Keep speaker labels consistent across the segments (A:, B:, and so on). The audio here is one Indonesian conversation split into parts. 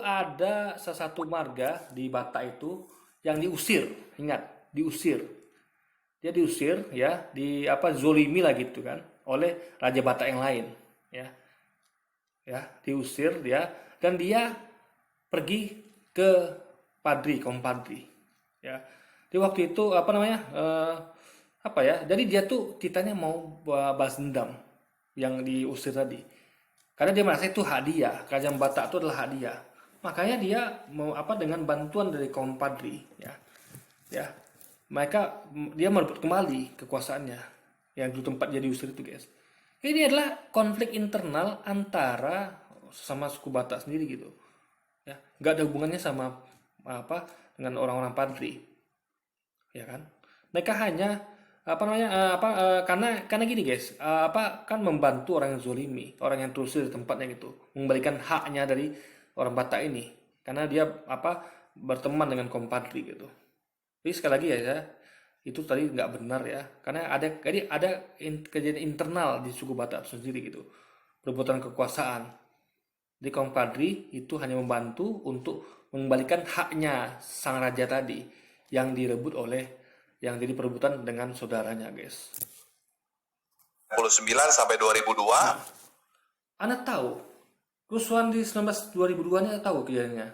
A: ada salah satu marga di Batak itu yang diusir, ingat, diusir. Dia diusir ya, zolimi lah gitu kan oleh raja Batak yang lain, ya. Ya, diusir dia dan dia pergi ke kompadri, ya. Di waktu itu jadi dia tuh titanya mau balas dendam yang diusir tadi. Karena dia merasa itu hadiah, kerajaan Batak itu adalah hadiah. Makanya dia mau dengan bantuan dari kompadri, ya. Ya. Dia merebut kembali kekuasaannya yang dulu tempat dia diusir itu, guys. Ini adalah konflik internal antara sama suku Batak sendiri gitu. Ya, nggak ada hubungannya sama dengan orang-orang Padri. Ya kan? Mereka hanya karena gini guys, kan membantu orang yang zolimi, orang yang terusir di tempatnya gitu, mengembalikan haknya dari orang Batak ini, karena dia berteman dengan kompadri gitu. Jadi sekali lagi ya, itu tadi nggak benar ya, karena ada kejadian internal di suku Batak sendiri gitu, perebutan kekuasaan. Di kompadri itu hanya membantu untuk mengembalikan haknya sang raja tadi yang direbut yang jadi perebutan dengan saudaranya, guys.
B: 1999 sampai 2002.
A: Nah, Anda tahu kerusuhan di 2002 ini, Anda tahu kejadiannya.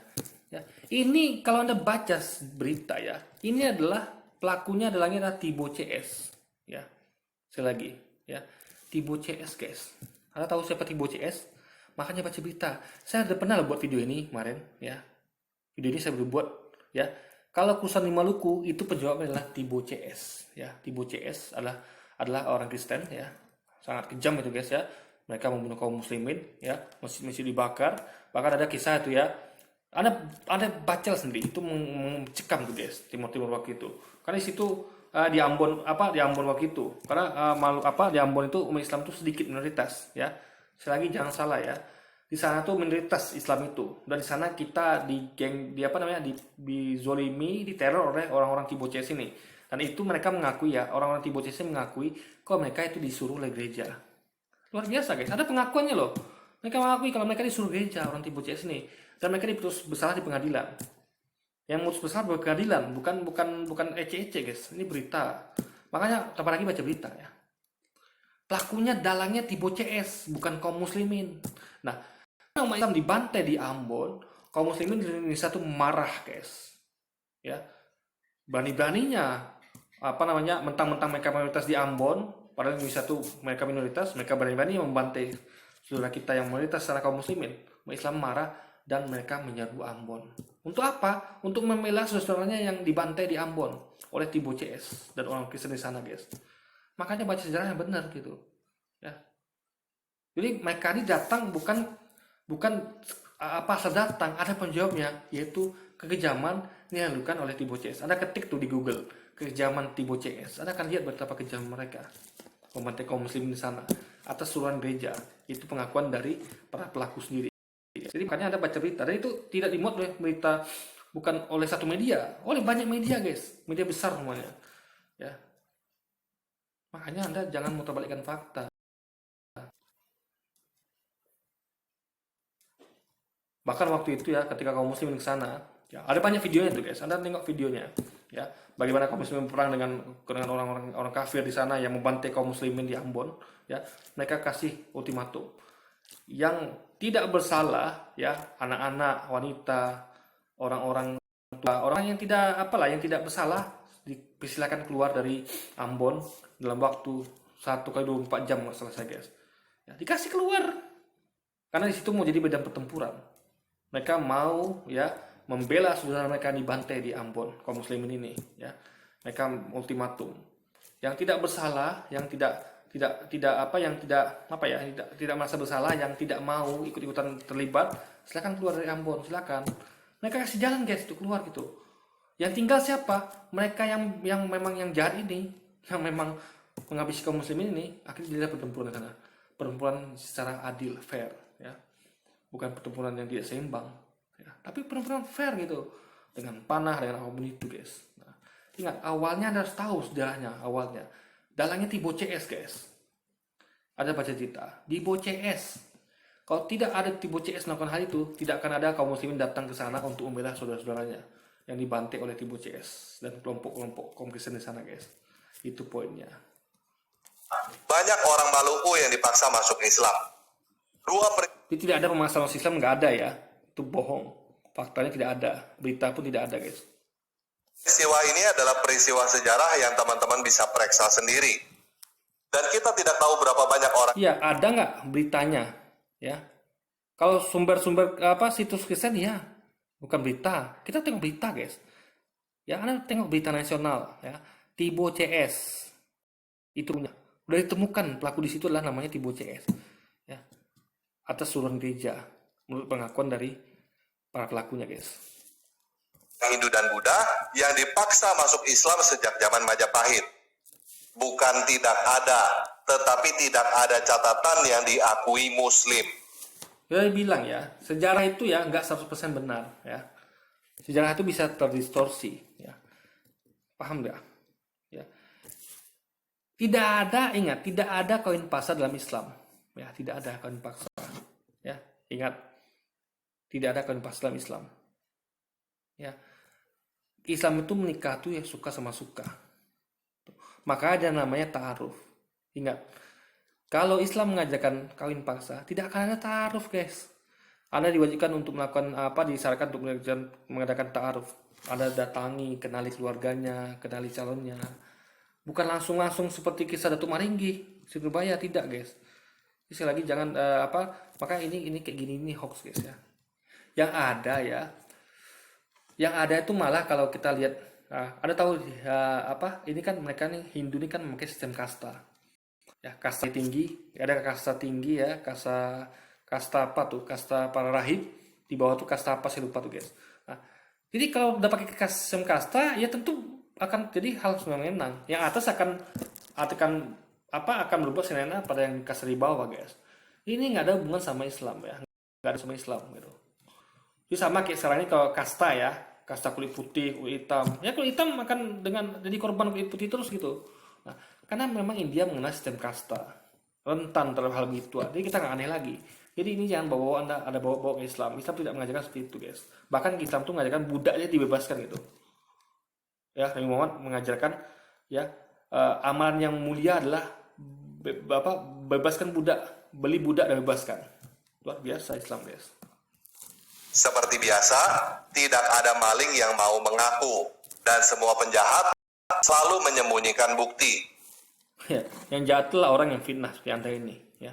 A: Ya, ini kalau Anda baca berita ya, ini adalah pelakunya adalah Thibaut CS. Ya, sekali lagi ya, Thibaut CS, guys. Anda tahu siapa Thibaut CS? Makanya baca berita. Saya udah pernah buat video ini kemarin ya. Video ini saya udah buat ya. Kalau kerusuhan di Maluku itu penjawabnya adalah Thibaut CS ya. Thibaut CS adalah orang Kristen ya. Sangat kejam itu, guys ya. Mereka membunuh kaum muslimin ya, masjid dibakar. Bahkan ada kisah itu ya. Anda baca sendiri, itu mencekam tuh, guys, Timur waktu itu. Karena di situ di Ambon waktu itu. Karena di Ambon itu umat Islam itu sedikit minoritas ya. Selagi jangan salah ya. Di sana tuh minoritas Islam itu, dan di sana kita dizolimi, diteror oleh orang-orang Thibaut CS ini. Dan itu mereka mengakui ya, orang-orang Thibaut CS mengakui kalau mereka itu disuruh oleh gereja. Luar biasa, guys, ada pengakuannya loh. Mereka mengakui kalau mereka disuruh gereja, orang Thibaut CS ini, dan mereka diputus bersalah di pengadilan. Yang mutus bersalah di pengadilan, bukan ece-ece, guys. Ini berita. Makanya kapan lagi baca berita ya. Pelakunya dalangnya Thibaut CS, bukan kaum muslimin. Nah, umat Islam dibantai di Ambon, kaum muslimin di Indonesia tuh marah, guys. Ya. Berani-beraninya mentang-mentang mereka minoritas di Ambon, padahal Indonesia tuh mereka minoritas, mereka berani-berani membantai saudara kita yang minoritas secara kaum muslimin. Umat Islam marah dan mereka menyerbu Ambon. Untuk apa? Untuk membela saudaranya yang dibantai di Ambon oleh Thibaut CS dan orang Kristen di sana, guys. Makanya baca sejarahnya benar gitu. Ya. Jadi mereka ini datang bukan asal datang, ada penjawabnya, yaitu kekejaman yang dilakukan oleh Thibaut CS. Anda ketik tuh di Google kekejaman Thibaut CS, Anda akan lihat betapa kejam mereka membantai kaum muslim di sana atas suruhan gereja. Itu pengakuan dari para pelaku sendiri. Jadi makanya Anda baca berita, dan itu tidak dimuat oleh berita, bukan oleh satu media, oleh banyak media, guys, media besar semuanya ya. Makanya Anda jangan mutarbalikkan fakta. Bahkan waktu itu ya, ketika kaum muslimin ke sana, ya, ada banyak videonya tuh, guys. Anda tengok videonya, ya. Bagaimana kaum muslimin perang dengan orang kafir di sana yang membantai kaum muslimin di Ambon, ya. Mereka kasih ultimatum. Yang tidak bersalah, ya, anak-anak, wanita, orang-orang tua, orang yang tidak bersalah dipersilakan keluar dari Ambon dalam waktu 1x24 jam nggak selesai, guys. Ya, dikasih keluar. Karena di situ mau jadi medan pertempuran. Mereka mau ya membela saudara mereka yang dibantai di Ambon, kaum muslimin ini ya. Mereka ultimatum. Yang tidak bersalah, yang tidak merasa bersalah, yang tidak mau ikut-ikutan terlibat, silakan keluar dari Ambon, silakan. Mereka kasih jalan, guys, untuk keluar gitu. Yang tinggal siapa? Mereka yang memang yang jahat ini, yang memang menghabisi kaum muslimin ini, akhirnya dia pertempuran di sana. Pertempuran secara adil, fair ya. Bukan pertempuran yang tidak seimbang ya, tapi pertempuran fair gitu, dengan panah, dengan apapun itu, guys. Nah, ingat, awalnya Anda harus tahu sejarahnya. Awalnya dalangnya Thibaut CS, guys. Ada baca cerita Thibaut CS Kalau tidak ada Tibo CS melakukan hal itu, tidak akan ada kaum muslimin datang ke sana untuk membela saudara-saudaranya yang dibantai oleh Tibo CS dan kelompok-kelompok kaum Kristen di sana, guys. Itu poinnya.
B: Banyak orang Maluku yang dipaksa masuk Islam.
A: Jadi tidak ada pemasaran Islam, nggak ada ya. Itu bohong. Faktanya tidak ada. Berita pun tidak ada, guys.
B: Peristiwa ini adalah peristiwa sejarah yang teman-teman bisa periksa sendiri. Dan kita tidak tahu berapa banyak orang.
A: Iya, ada nggak beritanya? Ya, kalau sumber-sumber situs Kristen ya, bukan berita. Kita tengok berita, guys. Ya, Anda tengok berita nasional, ya. Tibo CS itu udah ditemukan pelaku di situ adalah namanya Tibo CS, ya, atas suruhan gereja menurut pengakuan dari para pelakunya, guys.
B: Hindu dan Buddha yang dipaksa masuk Islam sejak zaman Majapahit. Bukan tidak ada, tetapi tidak ada catatan yang diakui Muslim.
A: Dia bilang ya, sejarah itu ya nggak 100% benar, ya. Sejarah itu bisa terdistorsi, ya. Paham nggak? Ya. Tidak ada, ingat, tidak ada kawin paksa dalam Islam. Ya, tidak ada kawin paksa. Ya, ingat, tidak ada kawin paksa dalam Islam. Ya. Islam itu menikah tuh ya suka sama suka. Maka ada namanya ta'aruf. Ingat, kalau Islam mengajarkan kawin paksa, tidak akan ada ta'aruf, guys. Anda diwajibkan untuk melakukan disarankan untuk mengadakan ta'aruf. Anda datangi, kenali keluarganya, kenali calonnya. Bukan langsung seperti kisah Datuk Maringgi, Surabaya, tidak, guys. Sekali lagi jangan maka ini kayak gini, ini hoax, guys, ya. Yang ada itu malah kalau kita lihat, Anda tahu ini kan mereka nih Hindu ini kan memakai sistem kasta. Ya, kasta tinggi, ada kasta tinggi ya, kasta kasta para rahib, di bawah tuh kasta apa saya lupa tuh, guys. Nah, jadi kalau udah pakai sistem kasta ya tentu akan jadi hal senang-senang. Yang atas akan berubah senang pada yang kasta di bawah, guys. Ini nggak ada hubungan sama Islam, ya, nggak ada sama Islam gitu. Jadi sama kayak sekarang ini kalau kasta ya, kasta kulit putih, kulit hitam. Ya kulit hitam akan jadi korban kulit putih terus gitu. Nah, karena memang India mengenal sistem kasta, rentan terhadap hal begitu. Jadi kita nggak aneh lagi. Jadi ini jangan Anda ada bawa ke Islam. Islam tidak mengajarkan seperti itu, guys. Bahkan Islam tuh mengajarkan budaknya dibebaskan gitu. Ya, Nabi Muhammad mengajarkan ya amalan yang mulia adalah bebaskan budak, beli budak dan bebaskan. Luar biasa Islam, guys.
B: Seperti biasa, tidak ada maling yang mau mengaku, dan semua penjahat selalu menyembunyikan bukti.
A: Ya, yang jahat itulah orang yang fitnah seperti Anda ini, ya.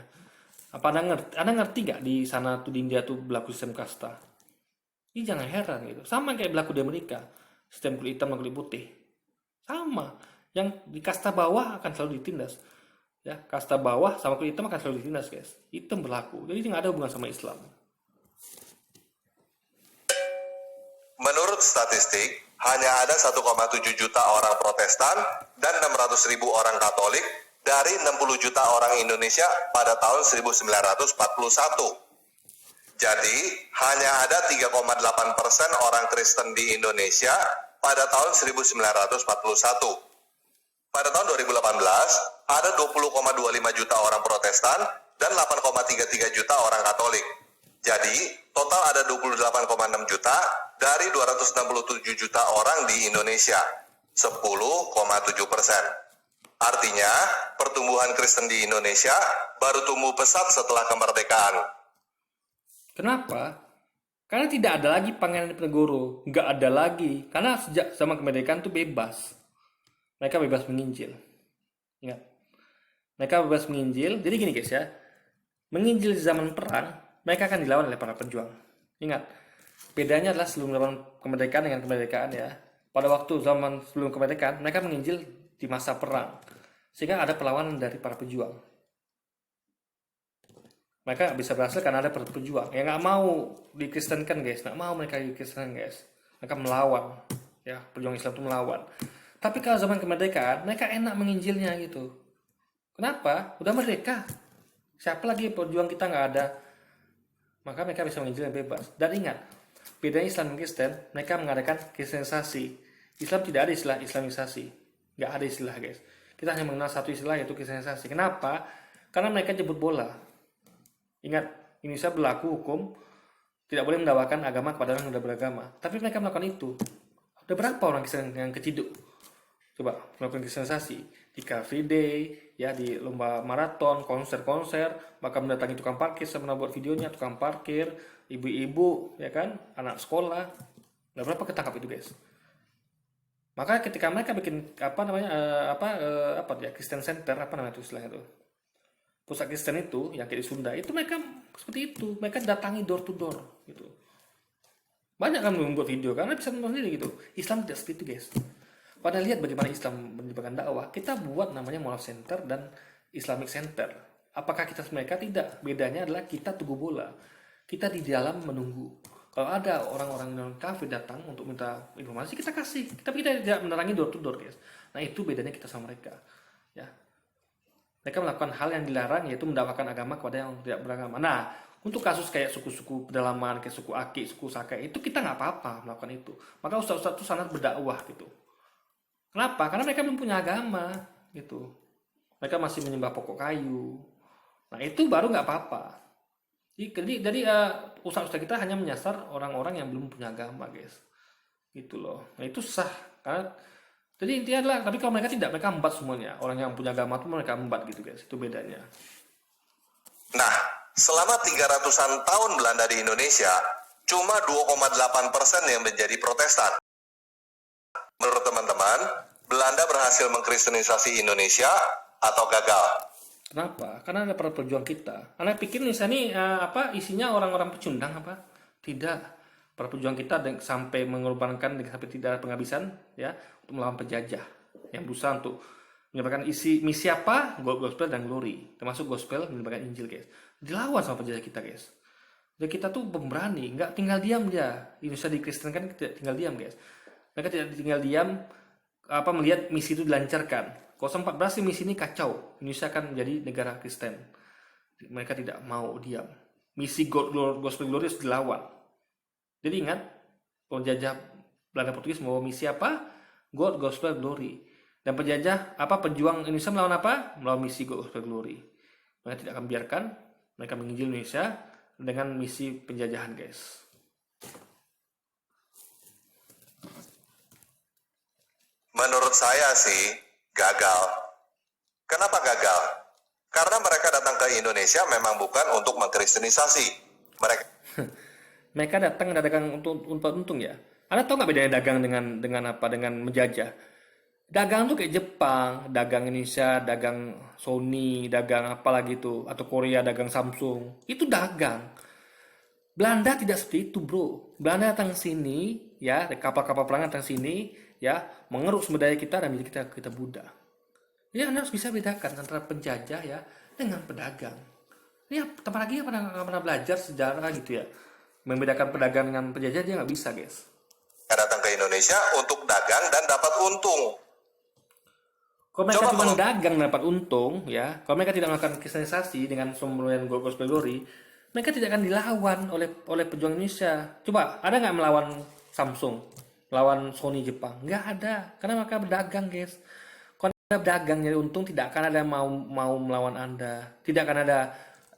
A: Apa Anda ngerti gak di sana tuh di India tuh berlaku sistem kasta? Ini jangan heran gitu. Sama kayak berlaku di Amerika, sistem kulit hitam dan kulit putih. Sama. Yang di kasta bawah akan selalu ditindas. Ya, kasta bawah sama kulit hitam akan selalu ditindas, guys. Itu berlaku. Jadi nggak ada hubungan sama Islam.
B: Menurut statistik, hanya ada 1,7 juta orang Protestan dan 600.000 orang Katolik dari 60 juta orang Indonesia pada tahun 1941. Jadi, hanya ada 3,8% orang Kristen di Indonesia pada tahun 1941. Pada tahun 2018, ada 20,25 juta orang Protestan dan 8,33 juta orang Katolik. Jadi, total ada 28,6 juta dari 267 juta orang di Indonesia, 10,7%. Artinya, pertumbuhan Kristen di Indonesia baru tumbuh pesat setelah kemerdekaan.
A: Kenapa? Karena tidak ada lagi Pangeran Diponegoro, nggak ada lagi. Karena sejak zaman kemerdekaan itu bebas. Mereka bebas menginjil. Ingat, mereka bebas menginjil. Jadi gini, guys, ya, menginjil di zaman perang, mereka akan dilawan oleh para pejuang. Ingat, bedanya adalah sebelum zaman kemerdekaan dengan kemerdekaan, ya. Pada waktu zaman sebelum kemerdekaan, mereka menginjil di masa perang, sehingga ada perlawanan dari para pejuang. Mereka bisa berhasil karena ada para pejuang yang nggak mau dikristenkan, guys. Nggak mau mereka dikristenkan, guys. Mereka melawan, ya, pejuang Islam itu melawan. Tapi kalau zaman kemerdekaan, mereka enak menginjilnya gitu. Kenapa? Udah merdeka. Siapa lagi pejuang kita nggak ada? Maka mereka bisa menginjil yang bebas. Dan ingat, bedanya Islam dan Kristen, mereka mengadakan kristenisasi. Islam tidak ada istilah Islamisasi. Nggak ada istilah, guys. Kita hanya mengenal satu istilah, yaitu kristenisasi. Kenapa? Karena mereka jemput bola. Ingat, Indonesia berlaku hukum tidak boleh mendakwakan agama kepada orang yang sudah beragama. Tapi mereka melakukan itu. Ada berapa orang Kristen yang keciduk? Coba melakukan kristenisasi di Car Free Day, ya di lomba maraton, konser-konser, bahkan mendatangi tukang parkir. Saya pernah buat videonya, tukang parkir, ibu-ibu, ya kan, anak sekolah. Ada berapa ketangkap itu, guys? Maka ketika mereka bikin Kristen Center, apa namanya itu istilahnya itu, pusat Kristen itu yang kayak di Sunda itu, mereka seperti itu, mereka datangi door to door gitu. Banyak kan membuat video karena bisa menonton sendiri gitu. Islam tidak seperti itu, guys. Pada lihat bagaimana Islam menyebarkan dakwah, kita buat namanya Moral Center dan Islamic Center. Apakah kita mereka? Tidak. Bedanya adalah kita tunggu bola. Kita di dalam menunggu. Kalau ada orang-orang non kafir datang untuk minta informasi, kita kasih. Tapi kita tidak menerangi door to door, guys. Nah, itu bedanya kita sama mereka. Ya. Mereka melakukan hal yang dilarang, yaitu mendakwakan agama kepada yang tidak beragama. Nah, untuk kasus kayak suku-suku pedalaman, kayak suku Aki, suku Sakai, itu kita nggak apa-apa melakukan itu. Maka ustaz-ustaz itu sangat berdakwah gitu. Kenapa? Karena mereka belum punya agama gitu. Mereka masih menyembah pokok kayu. Nah, itu baru nggak apa-apa. Jadi ustaz-ustaz kita hanya menyasar orang-orang yang belum punya agama, guys. Gitu loh. Nah, itu sah. Jadi intinya adalah, tapi kalau mereka tidak, mereka embat semuanya. Orang yang punya agama itu mereka embat gitu, guys. Itu bedanya.
B: Nah, selama 300-an tahun Belanda di Indonesia, cuma 2,8% yang menjadi Protestan. Menurut teman-teman, Belanda berhasil mengkristenisasi Indonesia atau gagal?
A: Kenapa? Karena ada para pejuang kita. Anda pikir Indonesia ini isinya orang-orang pecundang apa? Tidak. Para pejuang kita sampai mengorbankan sampai tidak ada penghabisan, ya, untuk melawan penjajah yang berusaha untuk menyebarkan misi apa? Gospel dan glory, termasuk gospel menyebarkan Injil, guys. Dilawan sama penjajah kita, guys. Jadi kita tuh pemberani, nggak tinggal diam dia. Indonesia dikristenkan tidak tinggal diam, guys. Mereka tidak tinggal diam melihat misi itu dilancarkan. Kalau sempat berhasil misi ini kacau, Indonesia akan menjadi negara Kristen. Mereka tidak mau diam. Misi gospel glory harus dilawan. Jadi ingat, penjajah Belanda Portugis mau misi apa? God Gospel Glory. Dan pejuang Indonesia melawan apa? Melawan misi Gospel Glory. Mereka tidak akan biarkan mereka menginjil Indonesia dengan misi penjajahan, guys.
B: Menurut saya sih, gagal. Kenapa gagal? Karena mereka datang ke Indonesia memang bukan untuk mengkristenisasi.
A: Mereka datang untuk untung ya. Anda tahu nggak bedanya dagang dengan menjajah? Dagang tuh kayak Jepang, dagang Indonesia, dagang Sony, dagang apa lagi tuh, atau Korea dagang Samsung. Itu dagang. Belanda tidak seperti itu, bro. Belanda datang sini, ya, kapal-kapal perang datang sini, ya, mengeruk sumber daya kita dan menjadi kita budak. Ya, Anda harus bisa bedakan antara penjajah ya dengan pedagang. Ya, tempat lagi pernah belajar sejarah gitu ya. Membedakan pedagang dengan penjajah dia nggak bisa, guys.
B: Datang ke Indonesia untuk dagang dan dapat untung.
A: Kalau mereka cuma dagang dan dapat untung, ya, kalau mereka tidak melakukan kristenisasi dengan sumber gospel glory, mereka tidak akan dilawan oleh pejuang Indonesia. Coba, ada nggak melawan Samsung, melawan Sony Jepang? Nggak ada, karena mereka berdagang, guys. Kalau Anda berdagang nyari untung, tidak akan ada yang mau melawan Anda. Tidak akan ada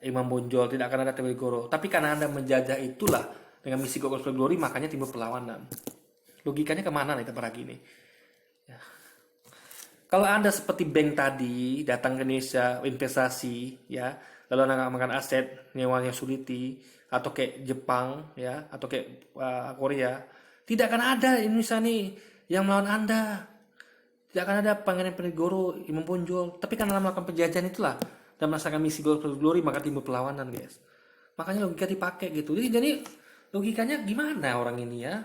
A: Imam Bonjol, tidak akan ada T.W. Goro. Tapi karena Anda menjajah itulah dengan misi gospel glory, makanya timbul perlawanan. Logikanya kemana nih tempat ini? Ya. Kalau Anda seperti bank tadi datang ke Indonesia investasi, ya, lalu Anda makan aset nyewanya Suriti atau kayak Jepang, ya, atau kayak Korea, tidak akan ada Indonesia nih yang melawan Anda. Tidak akan ada Pangeran Penegoro, Imam Bonjol. Tapi karena melakukan penjajahan itulah dan merasakan misi gospel glory, maka timbul perlawanan, guys. Makanya logika dipakai gitu. Jadi logikanya gimana orang ini ya?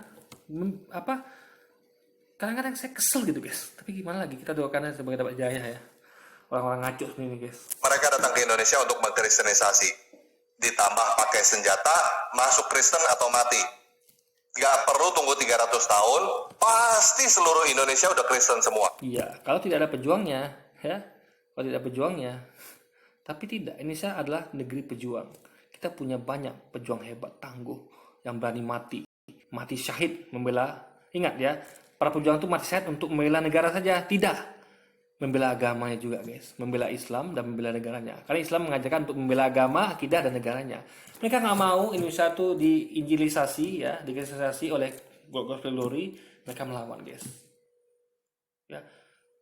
A: Kadang-kadang saya kesel gitu, guys. Tapi gimana lagi, kita doakan sebagai dapat jaya ya. Orang-orang ngaco ini, guys.
B: Mereka datang ke Indonesia untuk mengkristenisasi. Ditambah pakai senjata, masuk Kristen atau mati. Gak perlu tunggu 300 tahun, pasti seluruh Indonesia udah Kristen semua.
A: Iya, kalau tidak ada pejuangnya, ya. Kalau tidak ada pejuangnya. Tapi tidak, Indonesia adalah negeri pejuang. Kita punya banyak pejuang hebat, tangguh, yang berani mati syahid membela. Ingat ya, para pejuang itu mati syahid untuk membela negara saja, tidak. membela agamanya juga guys, membela Islam dan membela negaranya. Karena Islam mengajarkan untuk membela agama, akidah dan negaranya. Mereka nggak mau Indonesia tuh diinjilisasi ya, dikristenisasi oleh gospel glory. Mereka melawan guys. Ya,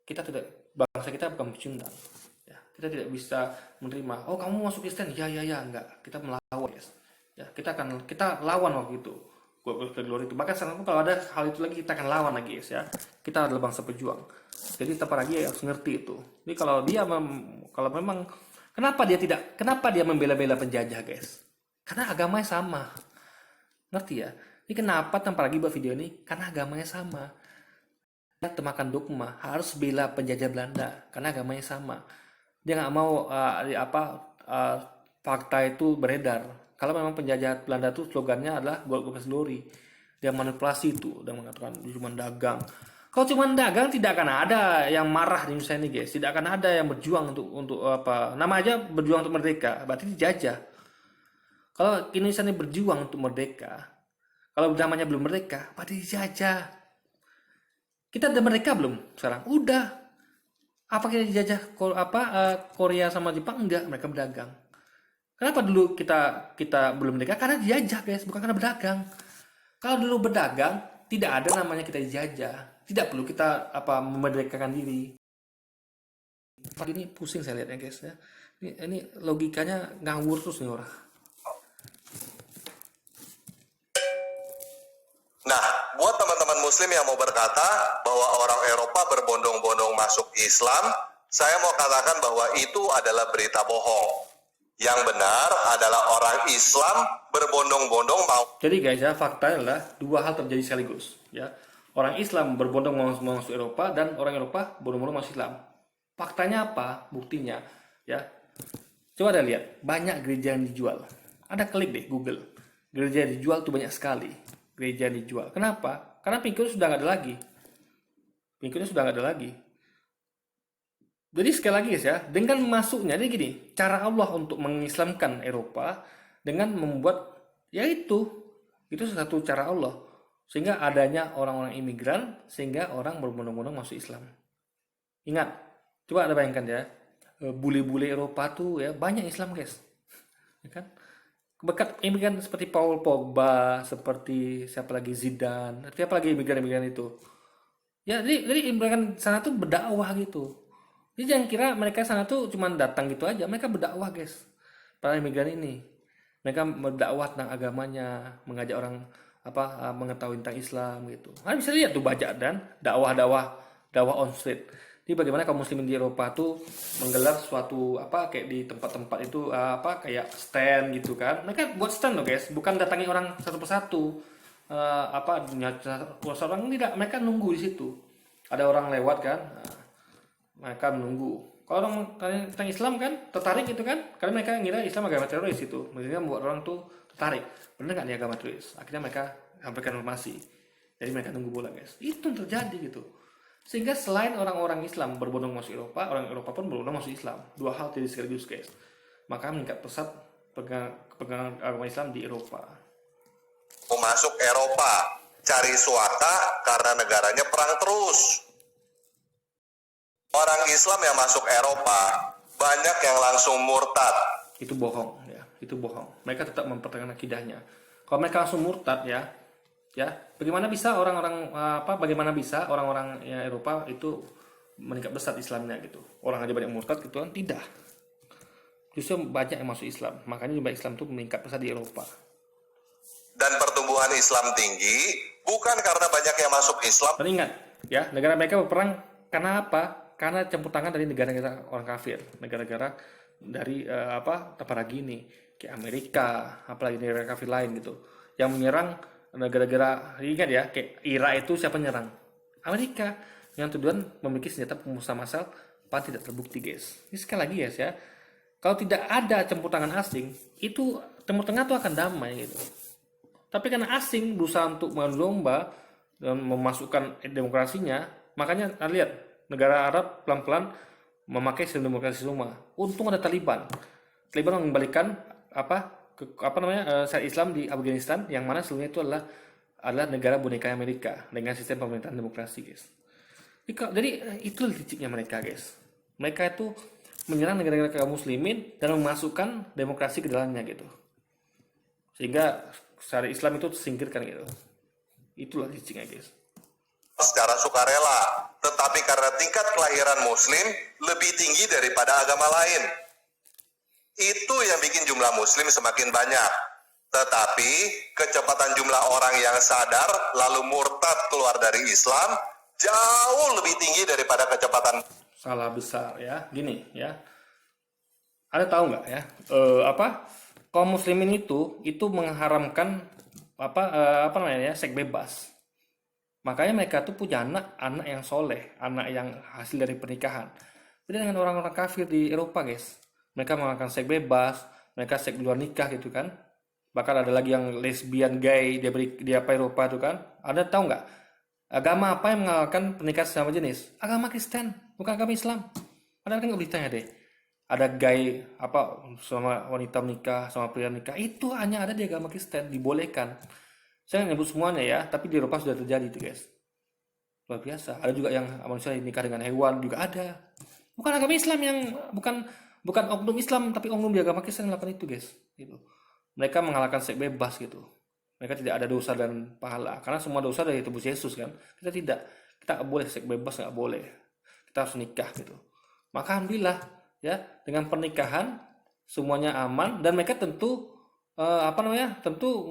A: kita tidak, bangsa kita bukan pecundang. Ya, kita tidak bisa menerima. Oh kamu masuk Kristen? Ya enggak. Kita melawan guys. Ya, kita lawan waktu itu. Gospel glory itu. Bahkan sekarang pun kalau ada hal itu lagi kita akan lawan lagi guys ya. Kita adalah bangsa pejuang. Jadi tetap lagi harus ngerti itu. Jadi kalau dia kalau memang kenapa dia membela-bela penjajah guys? Karena agamanya sama. Ngerti ya? Ini kenapa tanpa lagi buat video ini? Karena agamanya sama. Dia termakan dogma harus bela penjajah Belanda karena agamanya sama. Dia nggak mau fakta itu beredar. Kalau memang penjajah Belanda itu slogannya adalah Gold Glory. Dia manipulasi itu dan mengatakan cuma dagang. Kalau cuma dagang tidak akan ada yang marah di Indonesia ini guys. Tidak akan ada yang berjuang untuk apa? Nama aja berjuang untuk merdeka, berarti dijajah. Kalau Indonesia ini berjuang untuk merdeka, kalau namanya belum merdeka, berarti dijajah. Kita udah merdeka belum sekarang? Udah. Apa kita dijajah Korea sama Jepang? Enggak, mereka berdagang. Kenapa dulu kita belum merdeka? Karena dijajah guys, bukan karena berdagang. Kalau dulu berdagang, tidak ada namanya kita dijajah. Tidak perlu kita memerdekakan diri. Ini pusing saya lihatnya guys ya. Ini logikanya ngawur terus nih orang.
B: Nah, buat teman-teman muslim yang mau berkata bahwa orang Eropa berbondong-bondong masuk Islam, saya mau katakan bahwa itu adalah berita bohong. Yang benar adalah orang Islam berbondong-bondong mau.
A: Jadi guys ya, fakta adalah dua hal terjadi sekaligus ya. Orang Islam berbondong masuk Eropa dan orang Eropa berbondong masuk Islam. Faktanya apa? Buktinya ya. Coba ada lihat, banyak gereja yang dijual. Ada klik deh Google. Gereja yang dijual tuh banyak sekali. Gereja yang dijual. Kenapa? Karena pengikutnya sudah nggak ada lagi. Pengikutnya sudah nggak ada lagi. Jadi sekali lagi guys ya, dengan masuknya, jadi gini, cara Allah untuk mengislamkan Eropa dengan membuat, itu satu cara Allah. Sehingga adanya orang-orang imigran, sehingga orang berbondong-bondong masuk Islam. Ingat, coba Anda bayangkan ya, bule-bule Eropa tuh ya, banyak Islam guys. Ya kan? Bekat imigran seperti Paul Pogba, seperti siapa lagi Zidane, siapa lagi imigran-imigran itu. Ya, jadi imigran sana tuh berdakwah gitu. Jadi jangan kira mereka sana tuh cuma datang gitu aja. Mereka berdakwah guys. Para imigran ini. Mereka berdakwah tentang agamanya. Mengajak orang mengetahui tentang Islam gitu. Nah, bisa lihat tuh baca dan dakwah on street. Jadi bagaimana kaum muslimin di Eropa tuh menggelar suatu kayak di tempat-tempat itu kayak stand gitu kan. Mereka buat stand loh guys. Bukan datangi orang satu persatu. Orang tidak. Mereka nunggu di situ. Ada orang lewat kan. Mereka menunggu. Kalau orang tentang Islam kan tertarik gitu kan, karena mereka ngira Islam agama teroris itu, mereka membuat orang tuh tertarik. Benar nggak nih agama teroris? Akhirnya mereka sampaikan informasi. Jadi mereka nunggu bola guys. Itu yang terjadi gitu. Sehingga selain orang-orang Islam berbondong masuk Eropa, orang Eropa pun berbondong masuk Islam. Dua hal jadi sekaligus guys. Maka meningkat pesat pegangan agama Islam di Eropa.
B: Mau masuk Eropa, cari suaka karena negaranya perang terus. Orang Islam yang masuk Eropa banyak yang langsung murtad.
A: Itu bohong ya, itu bohong. Mereka tetap mempertahankan akidahnya. Kalau mereka langsung murtad ya, bagaimana bisa orang-orang Eropa itu meningkat besar Islamnya gitu? Orang aja banyak murtad gitu kan? Tidak. Justru banyak yang masuk Islam. Makanya jumlah Islam itu meningkat besar di Eropa.
B: Dan pertumbuhan Islam tinggi bukan karena banyak yang masuk Islam.
A: Dan ingat ya, negara mereka berperang karena apa? Karena campur tangan dari negara-negara orang kafir, negara-negara dari apalagi ini kayak Amerika, apalagi negara kafir lain gitu, yang menyerang negara-negara. Ingat ya, kayak Irak itu siapa nyerang? Amerika, yang tujuan memiliki senjata pemusnah massal, tidak terbukti guys. Ini sekali lagi guys ya, kalau tidak ada campur tangan asing, itu Timur Tengah tuh akan damai gitu. Tapi karena asing berusaha untuk mengadu domba dan memasukkan demokrasinya, makanya lihat. Negara Arab pelan-pelan memakai sistem demokrasi semua. Untung ada Taliban. Taliban mengembalikan syariat Islam di Afghanistan, yang mana sebelumnya itu adalah negara boneka Amerika dengan sistem pemerintahan demokrasi, guys. Jadi itu titiknya mereka, guys. Mereka itu menyerang negara-negara kaum muslimin dan memasukkan demokrasi ke dalamnya gitu. Sehingga syariat Islam itu tersingkirkan gitu. Itulah titiknya, guys.
B: Secara sukarela, tetapi karena tingkat kelahiran muslim lebih tinggi daripada agama lain. Itu yang bikin jumlah muslim semakin banyak. Tetapi kecepatan jumlah orang yang sadar lalu murtad keluar dari Islam jauh lebih tinggi daripada kecepatan.
A: Salah besar ya. Gini ya. Ada tahu nggak ya? Kaum muslimin itu mengharamkan apa namanya ya, seks bebas. Makanya mereka tuh punya anak yang soleh, anak yang hasil dari pernikahan. Beda dengan orang-orang kafir di Eropa, guys. Mereka menggunakan seks bebas, mereka seks di luar nikah gitu kan. Bahkan ada lagi yang lesbian, gay, di Eropa itu kan. Ada tahu nggak? Agama apa yang mengalalkan pernikahan sesama jenis? Agama Kristen, bukan agama Islam. Padahal kan nggak beritanya deh. Ada gay sama wanita menikah, sama pria nikah. Itu hanya ada di agama Kristen, dibolehkan. Saya nggak nyebut semuanya ya, tapi di Eropa sudah terjadi itu, guys. Luar biasa. Ada juga yang manusia nikah dengan hewan juga ada. Bukan agama Islam yang bukan oknum Islam, tapi oknum di agama Kristen yang melakukan itu, guys. Gitu. Mereka mengalahkan seks bebas gitu. Mereka tidak ada dosa dan pahala, karena semua dosa dari tubuh Yesus kan. Kita tidak, kita nggak boleh seks bebas, nggak boleh. Kita harus nikah gitu. Maka alhamdulillah ya, dengan pernikahan semuanya aman dan mereka tentu tentu